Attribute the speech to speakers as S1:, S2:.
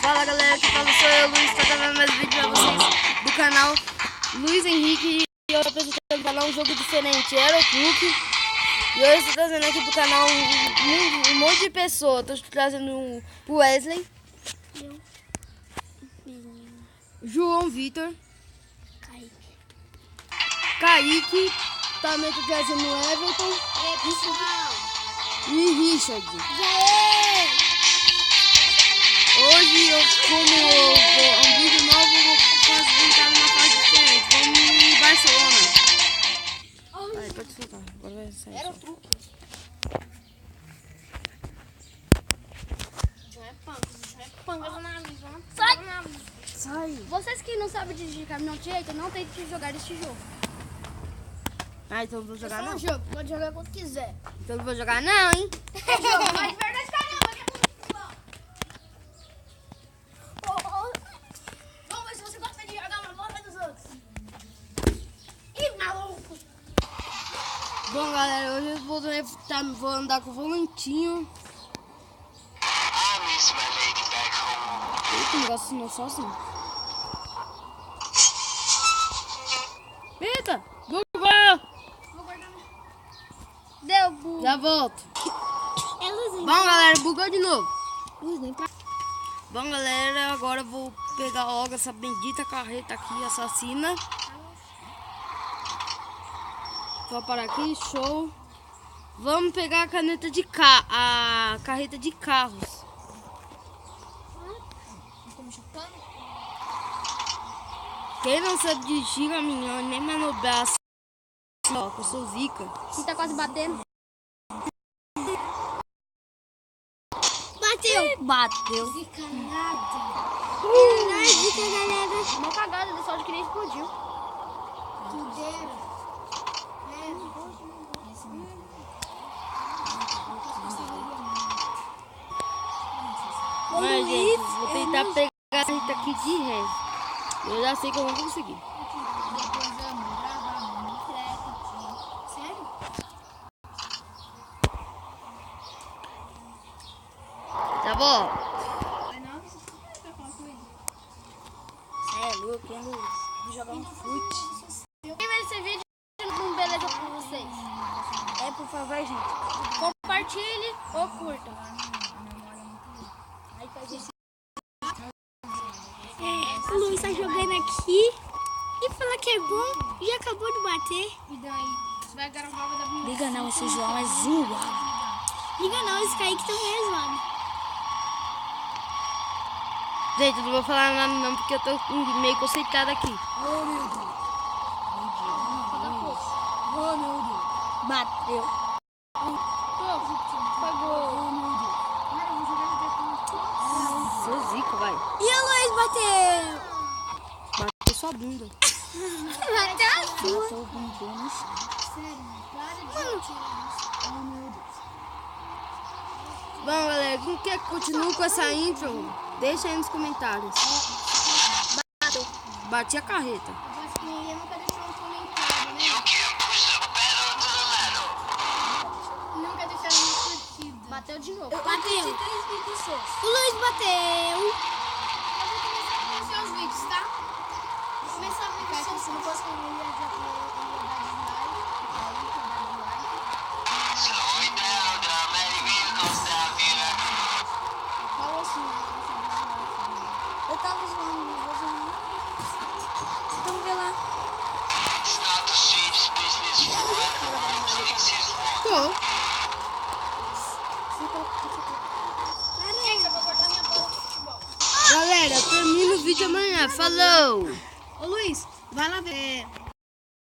S1: Fala galera, que fala sou eu, Luiz, tô gravando mais vídeo pra vocês do canal Luiz Henrique. E eu tô apresentando o canal um jogo diferente, Aeroclube. E hoje eu tô trazendo aqui pro canal um monte de pessoas. Tô trazendo o Wesley, João Vitor, Kaique, também tô trazendo o Everton e Richard. Hoje, como é um vídeo novo, eu vou entrar numa fase diferente. Vamos em Barcelona. Vai, pode soltar. Agora vai sair. Era o truque. Não é panga, sai! Sai!
S2: Vocês que não sabem dirigir caminhão direito, não tem que jogar esse jogo.
S1: Ah, então não vou jogar não?
S2: É um jogo, pode jogar quando quiser.
S1: Então não vou jogar não, hein?
S2: É jogo, mas de verdade caramba, que é muito bom. Vamos ver se você gosta de jogar uma bola dos outros. Ih, maluco!
S1: Bom, galera, hoje eu vou andar com o volantinho. Eita, o negócio não é só assim. Eita! Bugou!
S2: Deu bug.
S1: Já volto.
S2: É luzinho.
S1: Bom, galera, bugou de novo.
S2: Luzinho pra...
S1: Bom, galera, agora eu vou pegar logo essa bendita carreta aqui, assassina. Só parar aqui, show. Vamos pegar a caneta de a carreta de carros. Quem não sabe dirigir caminhão nem manobrar assim, ó, que eu sou zica.
S2: Você tá quase batendo. Bateu.
S1: Bateu.
S2: Zica nada. Não é zica, galera. Uma cagada, ele só de que nem explodiu. Que dera.
S1: Mas, gente, vou tentar pegar a carreta aqui de ré. Eu já sei que eu não vou conseguir.
S2: Sério?
S1: Tá bom?
S2: Você é louco, eu vou jogar um fute. Quem vai esse vídeo com beleza pra vocês? É, por favor, gente. Compartilhe ou curta. O Luiz tá jogando aqui e fala que é bom e acabou de bater. E daí? Você vai gravar, vai dar bem. Liga não, esse João é zoado. Liga não, esse Kaique também é zoado.
S1: Gente, eu não vou falar nada não, porque eu tô meio concentrado aqui.
S2: Bateu.
S1: Sou zica, vai.
S2: E o Luiz bateu.
S1: Bateu sua bunda.
S2: Bateu a sua.
S1: Bateu o bumbum no chão. Bom, galera, quem quer que continue com essa intro, deixa aí nos comentários.
S2: Bateu.
S1: Bati a carreta.
S2: Ninguém nunca deixou um comentário, né? Nunca deixaram uma curtida. Bateu de novo. Bateu. O Luiz bateu. Eu vou começar a conhecer os vídeos, tá? Vou começar a ver se você não posso comer, ele ia dar dislike. Fala assim, eu tava zoando, mas vou zoar. Vamos ver lá.
S1: Tô. Galera, termina o vídeo amanhã. Falou!
S2: Ô Luiz, vai lá ver.